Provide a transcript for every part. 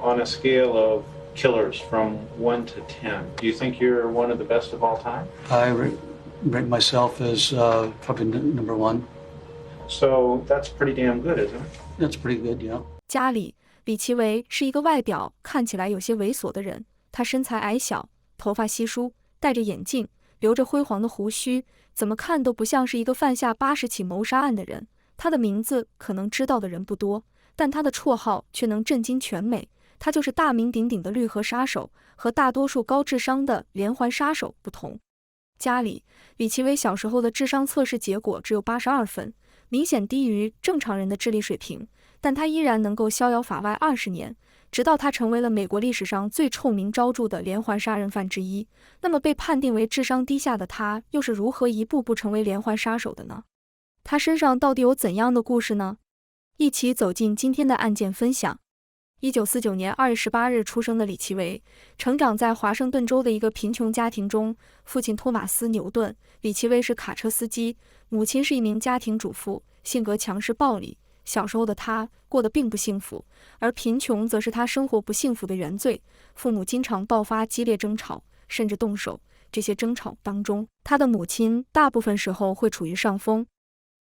on a scale of killers from 1 to 10, do you think you're one of the best of all time? I rate myself as probably number one. So that's pretty damn good, isn't it? That's pretty good, yeah. 家里，李奇微是一个外表看起来有些猥琐的人。他身材矮小，头发稀疏，戴着眼镜，留着辉煌的胡须，怎么看都不像是一个犯下80起谋杀案的人。他的名字可能知道的人不多，但他的绰号却能震惊全美。他就是大名鼎鼎的绿河杀手，和大多数高智商的连环杀手不同。家里，李奇微小时候的智商测试结果只有82分，明显低于正常人的智力水平，但他依然能够逍遥法外20年，直到他成为了美国历史上最臭名昭著的连环杀人犯之一。那么被判定为智商低下的他，又是如何一步步成为连环杀手的呢？他身上到底有怎样的故事呢？一起走进今天的案件分享。1949年2月18日出生的李奇微，成长在华盛顿州的一个贫穷家庭中。父亲托马斯·牛顿，李奇微是卡车司机；母亲是一名家庭主妇，性格强势暴力。小时候的他过得并不幸福，而贫穷则是他生活不幸福的原罪。父母经常爆发激烈争吵，甚至动手。这些争吵当中，他的母亲大部分时候会处于上风，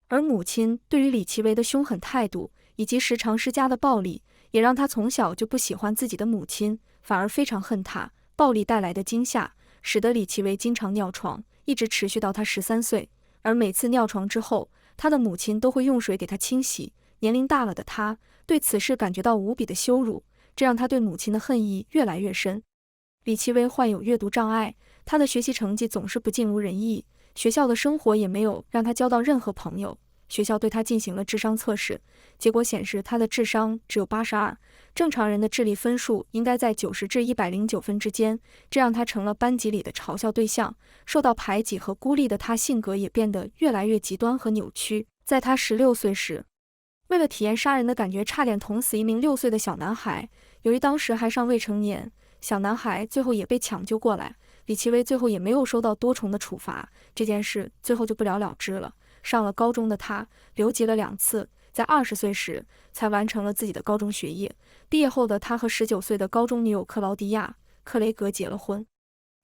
而母亲对于李奇微的凶狠态度以及时常施加的暴力，也让他从小就不喜欢自己的母亲，反而非常恨他。暴力带来的惊吓，使得李奇微经常尿床，一直持续到他13岁。而每次尿床之后，他的母亲都会用水给他清洗。年龄大了的他对此事感觉到无比的羞辱，这让他对母亲的恨意越来越深。李奇微患有阅读障碍，他的学习成绩总是不尽如人意，学校的生活也没有让他交到任何朋友。学校对他进行了智商测试，结果显示他的智商只有82，正常人的智力分数应该在90至109分之间，这让他成了班级里的嘲笑对象。受到排挤和孤立的他，性格也变得越来越极端和扭曲。在他16岁时，为了体验杀人的感觉，差点捅死一名6岁的小男孩。由于当时还尚未成年，小男孩最后也被抢救过来。李奇微最后也没有受到多重的处罚，这件事最后就不了了之了。上了高中的他留级了2次，在20岁时才完成了自己的高中学业。毕业后的他和19岁的高中女友克劳迪亚·克雷格结了婚。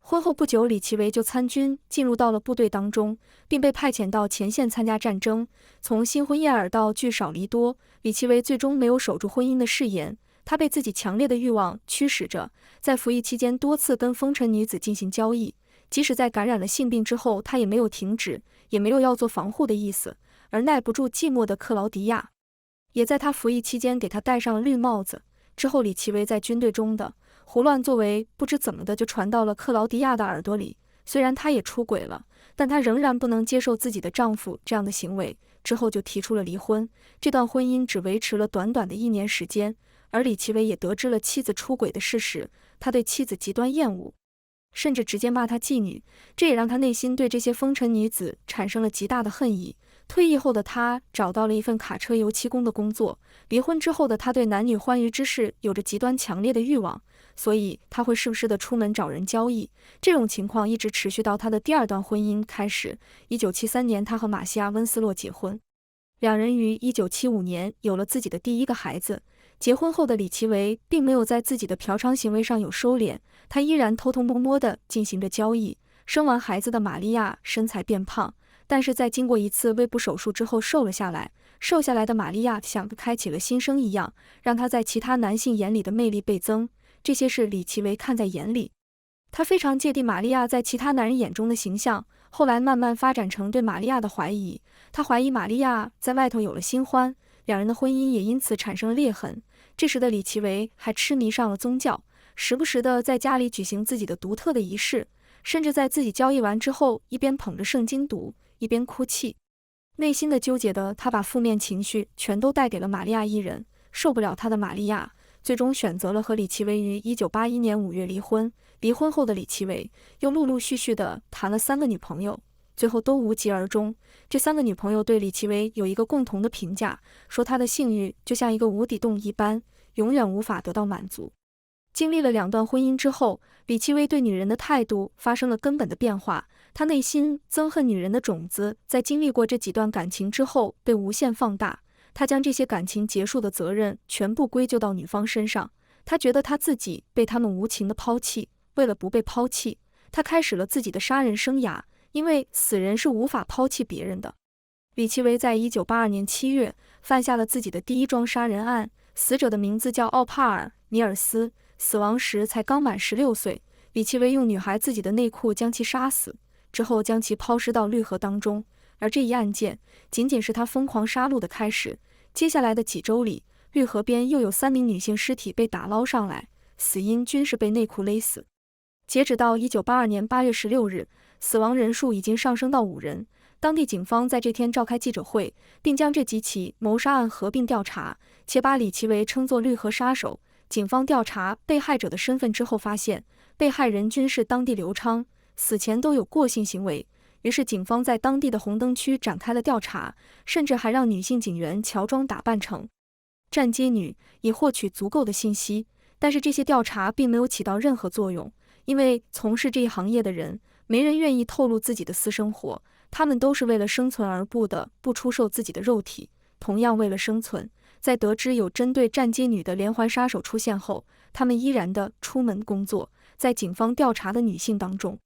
婚后不久，李奇微就参军，进入到了部队当中，并被派遣到前线参加战争。从新婚燕尔到聚少离多，李奇微最终没有守住婚姻的誓言。他被自己强烈的欲望驱使着，在服役期间多次跟风尘女子进行交易。即使在感染了性病之后，他也没有停止，也没有要做防护的意思。而耐不住寂寞的克劳迪亚，也在他服役期间给他戴上了绿帽子。之后，李奇微在军队中的胡乱作为，不知怎么的就传到了克劳迪亚的耳朵里。虽然他也出轨了，但她仍然不能接受自己的丈夫这样的行为，之后就提出了离婚。这段婚姻只维持了短短的1年时间，而李奇微也得知了妻子出轨的事实。他对妻子极端厌恶，甚至直接骂她妓女，这也让他内心对这些风尘女子产生了极大的恨意。退役后的他找到了一份卡车油漆工的工作。离婚之后的他对男女欢愉之事有着极端强烈的欲望，所以他会时不时的出门找人交易。这种情况一直持续到他的第2段婚姻开始。1973年，他和玛西亚·温斯洛结婚，两人于1975年有了自己的第1个孩子。结婚后的李奇微并没有在自己的嫖娼行为上有收敛，他依然偷偷摸摸地进行着交易。生完孩子的玛利亚身材变胖，但是在经过一次胃部手术之后瘦了下来。瘦下来的玛利亚像开启了新生一样，让她在其他男性眼里的魅力倍增。这些事李奇微看在眼里，他非常芥蒂玛利亚在其他男人眼中的形象，后来慢慢发展成对玛利亚的怀疑。他怀疑玛利亚在外头有了新欢，两人的婚姻也因此产生了裂痕。这时的李奇微还痴迷上了宗教，时不时的在家里举行自己的独特的仪式，甚至在自己交易完之后，一边捧着圣经读，一边哭泣。内心的纠结的他，把负面情绪全都带给了玛利亚一人。受不了他的玛利亚最终选择了和李奇微于1981年5月离婚。离婚后的李奇微又陆陆续续的谈了3个女朋友，最后都无疾而终。这3个女朋友对李奇微有一个共同的评价，说他的性欲就像一个无底洞一般，永远无法得到满足。经历了2段婚姻之后，李奇微对女人的态度发生了根本的变化。他内心憎恨女人的种子在经历过这几段感情之后被无限放大，他将这些感情结束的责任全部归咎到女方身上。他觉得他自己被他们无情的抛弃，为了不被抛弃，他开始了自己的杀人生涯，因为死人是无法抛弃别人的。李奇微在1982年7月犯下了自己的第一桩杀人案，死者的名字叫奥帕尔·尼尔斯，死亡时才刚满16岁。李奇微用女孩自己的内裤将其杀死，之后将其抛尸到绿河当中，而这一案件仅仅是他疯狂杀戮的开始。接下来的几周里，绿河边又有3名女性尸体被打捞上来，死因均是被内裤勒死。截止到1982年8月16日，死亡人数已经上升到5人。当地警方在这天召开记者会，并将这几起谋杀案合并调查，且把李奇微称作绿河杀手。警方调查被害者的身份之后发现，被害人均是当地流氓，死前都有过性行为。于是警方在当地的红灯区展开了调查，甚至还让女性警员乔装打扮成站街女，以获取足够的信息。但是这些调查并没有起到任何作用，因为从事这一行业的人，没人愿意透露自己的私生活，他们都是为了生存而不得不出售自己的肉体。同样为了生存，在得知有针对站街女的连环杀手出现后，他们依然的出门工作。在警方调查的女性当中，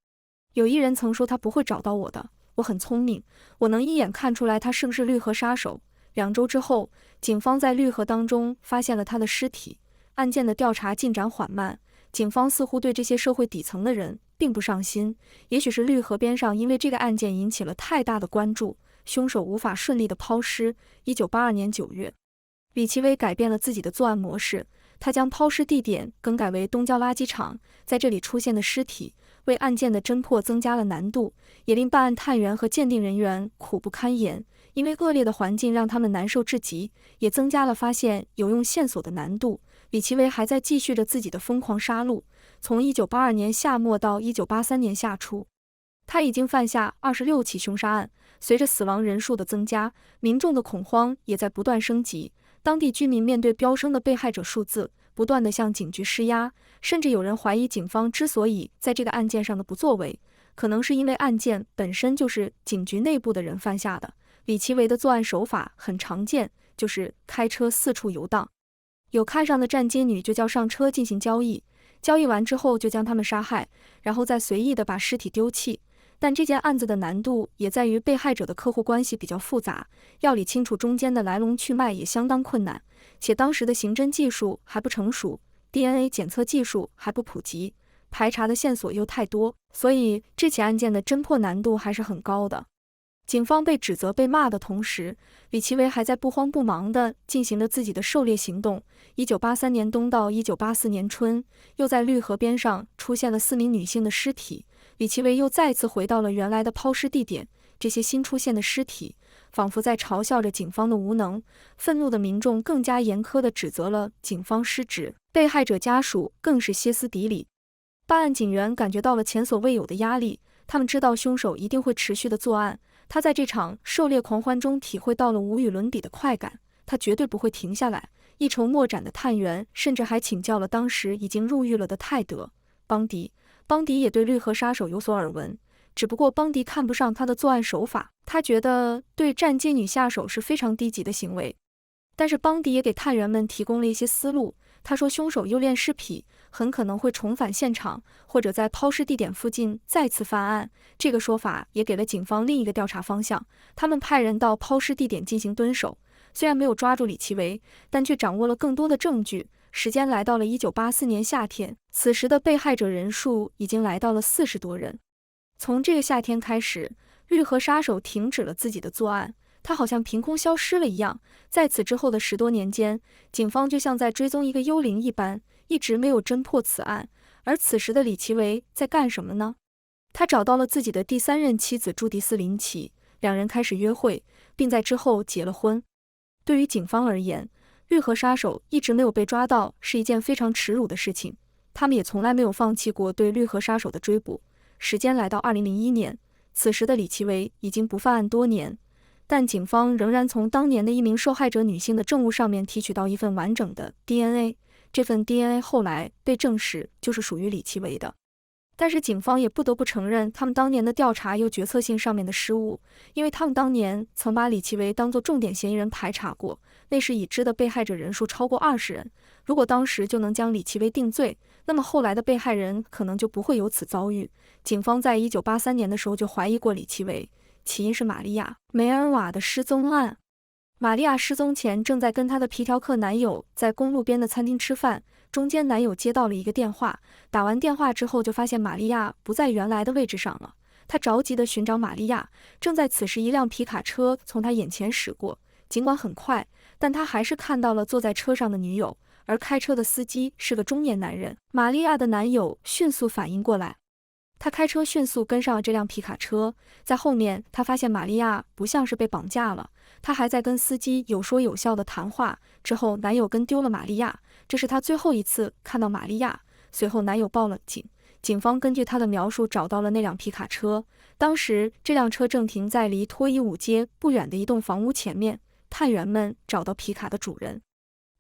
有一人曾说他不会找到我的，我很聪明，我能一眼看出来他是不是绿河杀手。2周之后，警方在绿河当中发现了他的尸体。案件的调查进展缓慢，警方似乎对这些社会底层的人并不上心，也许是绿河边上因为这个案件引起了太大的关注，凶手无法顺利的抛尸。1982年9月，李奇微改变了自己的作案模式，他将抛尸地点更改为东郊垃圾场，在这里出现的尸体为案件的侦破增加了难度，也令办案探员和鉴定人员苦不堪言。因为恶劣的环境让他们难受至极，也增加了发现有用线索的难度。李奇微还在继续着自己的疯狂杀戮，从1982年夏末到1983年夏初，他已经犯下26起凶杀案。随着死亡人数的增加，民众的恐慌也在不断升级。当地居民面对飙升的被害者数字，不断地向警局施压，甚至有人怀疑警方之所以在这个案件上的不作为，可能是因为案件本身就是警局内部的人犯下的。李奇微的作案手法很常见，就是开车四处游荡，有看上的站街女就叫上车进行交易，交易完之后就将他们杀害，然后再随意的把尸体丢弃。但这件案子的难度也在于被害者的客户关系比较复杂，要理清楚中间的来龙去脉也相当困难，且当时的刑侦技术还不成熟， DNA 检测技术还不普及，排查的线索又太多，所以这起案件的侦破难度还是很高的。警方被指责被骂的同时，李奇微还在不慌不忙地进行着自己的狩猎行动。1983年冬到1984年春，又在绿河边上出现了4名女性的尸体，李奇微又再次回到了原来的抛尸地点。这些新出现的尸体仿佛在嘲笑着警方的无能，愤怒的民众更加严苛地指责了警方失职，被害者家属更是歇斯底里。办案警员感觉到了前所未有的压力，他们知道凶手一定会持续的作案，他在这场狩猎狂欢中体会到了无与伦比的快感，他绝对不会停下来。一筹莫展的探员甚至还请教了当时已经入狱了的泰德·邦迪。邦迪也对绿河杀手有所耳闻，只不过邦迪看不上他的作案手法，他觉得对站街女下手是非常低级的行为。但是邦迪也给探员们提供了一些思路，他说凶手诱恋尸癖，很可能会重返现场，或者在抛尸地点附近再次犯案。这个说法也给了警方另一个调查方向，他们派人到抛尸地点进行蹲守，虽然没有抓住李奇微，但却掌握了更多的证据。时间来到了1984年夏天，此时的被害者人数已经来到了40多人。从这个夏天开始，绿河杀手停止了自己的作案，他好像凭空消失了一样。在此之后的10多年间，警方就像在追踪一个幽灵一般，一直没有侦破此案。而此时的李奇微在干什么呢？他找到了自己的第3任妻子朱迪斯·林奇，两人开始约会，并在之后结了婚。对于警方而言，绿河杀手一直没有被抓到是一件非常耻辱的事情，他们也从来没有放弃过对绿河杀手的追捕。时间来到2001年，此时的李奇微已经不犯案多年，但警方仍然从当年的一名受害者女性的证物上面提取到一份完整的 DNA， 这份 DNA 后来被证实就是属于李奇微的。但是警方也不得不承认他们当年的调查有决策性上面的失误，因为他们当年曾把李奇微当作重点嫌疑人排查过，那时已知的被害者人数超过20人，如果当时就能将李奇微定罪，那么后来的被害人可能就不会有此遭遇。警方在1983年的时候就怀疑过李奇微，起因是玛利亚·梅尔瓦的失踪案。玛利亚失踪前正在跟她的皮条客男友在公路边的餐厅吃饭，中间男友接到了一个电话，打完电话之后就发现玛利亚不在原来的位置上了。他着急地寻找玛利亚，正在此时一辆皮卡车从他眼前驶过，尽管很快，但他还是看到了坐在车上的女友，而开车的司机是个中年男人。玛利亚的男友迅速反应过来，他开车迅速跟上了这辆皮卡车，在后面他发现玛利亚不像是被绑架了，他还在跟司机有说有笑的谈话。之后男友跟丢了玛利亚，这是他最后一次看到玛利亚。随后男友报了警，警方根据他的描述找到了那辆皮卡车，当时这辆车正停在离脱衣舞街不远的一栋房屋前面。探员们找到皮卡的主人，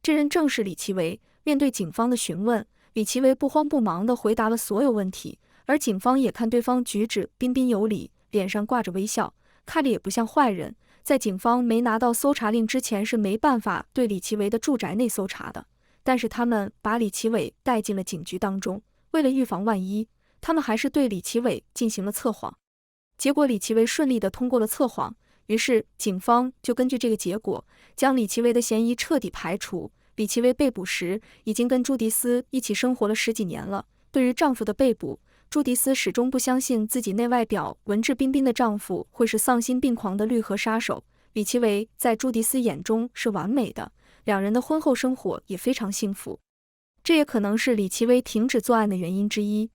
这人正是李奇微。面对警方的询问，李奇微不慌不忙地回答了所有问题，而警方也看对方举止彬彬有礼，脸上挂着微笑，看着也不像坏人。在警方没拿到搜查令之前是没办法对李奇微的住宅内搜查的，但是他们把李奇微带进了警局当中，为了预防万一，他们还是对李奇微进行了测谎。结果李奇微顺利地通过了测谎，于是警方就根据这个结果，将李奇微的嫌疑彻底排除。李奇微被捕时已经跟朱迪斯一起生活了10几年了。对于丈夫的被捕，朱迪斯始终不相信自己内外表文质彬彬的丈夫会是丧心病狂的绿河杀手。李奇微在朱迪斯眼中是完美的，两人的婚后生活也非常幸福，这也可能是李奇微停止作案的原因之一。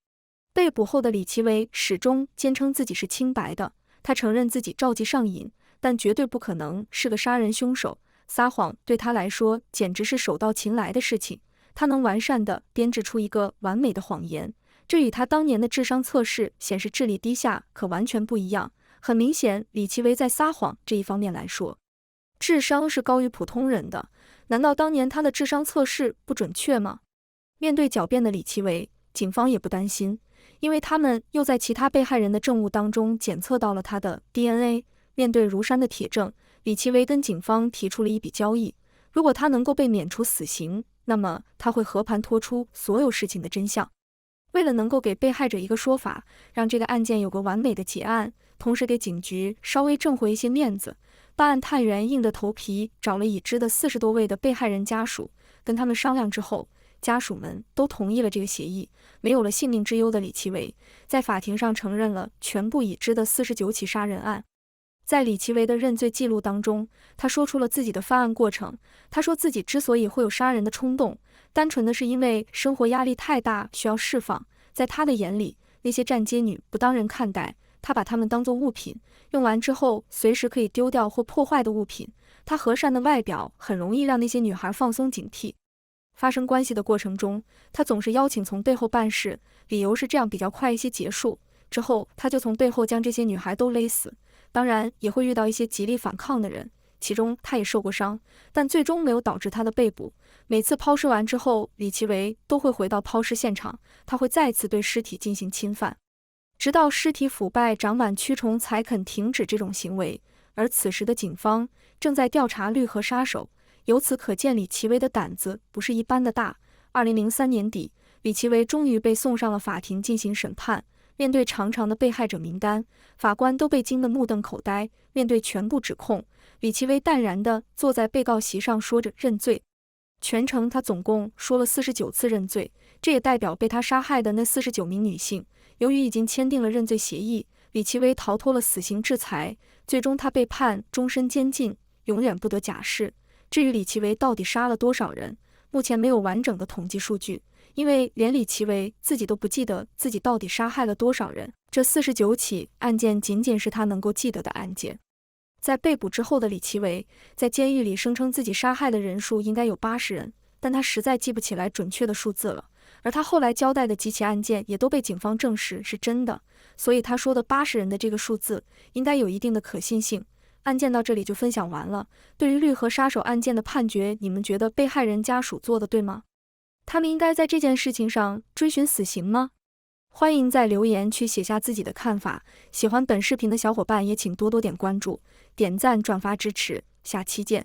被捕后的李奇微始终坚称自己是清白的，他承认自己着急上瘾，但绝对不可能是个杀人凶手。撒谎对他来说简直是手到擒来的事情，他能完善地编制出一个完美的谎言，这与他当年的智商测试显示智力低下可完全不一样。很明显，李奇微在撒谎这一方面来说，智商是高于普通人的。难道当年他的智商测试不准确吗？面对狡辩的李奇微，警方也不担心，因为他们又在其他被害人的证物当中检测到了他的 DNA。面对如山的铁证，李奇微跟警方提出了一笔交易，如果他能够被免除死刑，那么他会和盘托出所有事情的真相。为了能够给被害者一个说法，让这个案件有个完美的结案，同时给警局稍微挣回一些面子，办案探员硬着头皮找了已知的40多位的被害人家属，跟他们商量之后，家属们都同意了这个协议。没有了性命之忧的李奇微在法庭上承认了全部已知的49起杀人案。在李奇微的认罪记录当中，他说出了自己的犯案过程。他说自己之所以会有杀人的冲动，单纯的是因为生活压力太大，需要释放。在他的眼里，那些站街女不当人看待，他把她们当作物品，用完之后随时可以丢掉或破坏的物品。他和善的外表很容易让那些女孩放松警惕。发生关系的过程中，他总是邀请从背后办事，理由是这样比较快一些结束。之后他就从背后将这些女孩都勒死。当然也会遇到一些极力反抗的人，其中他也受过伤，但最终没有导致他的被捕。每次抛尸完之后，李奇微都会回到抛尸现场，他会再次对尸体进行侵犯，直到尸体腐败长满蛆虫才肯停止这种行为。而此时的警方正在调查绿河杀手，由此可见李奇微的胆子不是一般的大。2003年底，李奇微终于被送上了法庭进行审判。面对长长的被害者名单，法官都被惊得目瞪口呆。面对全部指控，李奇微淡然地坐在被告席上说着认罪。全程他总共说了49次认罪，这也代表被他杀害的那49名女性。由于已经签订了认罪协议，李奇微逃脱了死刑制裁，最终他被判终身监禁，永远不得假释。至于李奇微到底杀了多少人，目前没有完整的统计数据，因为连李奇微自己都不记得自己到底杀害了多少人。这49起案件仅仅是他能够记得的案件。在被捕之后的李奇微在监狱里声称自己杀害的人数应该有80人，但他实在记不起来准确的数字了。而他后来交代的几起案件也都被警方证实是真的，所以他说的80人的这个数字应该有一定的可信性。案件到这里就分享完了。对于绿河杀手案件的判决，你们觉得被害人家属做的对吗？他们应该在这件事情上追寻死刑吗？欢迎在留言区写下自己的看法。喜欢本视频的小伙伴也请多多点关注、点赞、转发支持。下期见。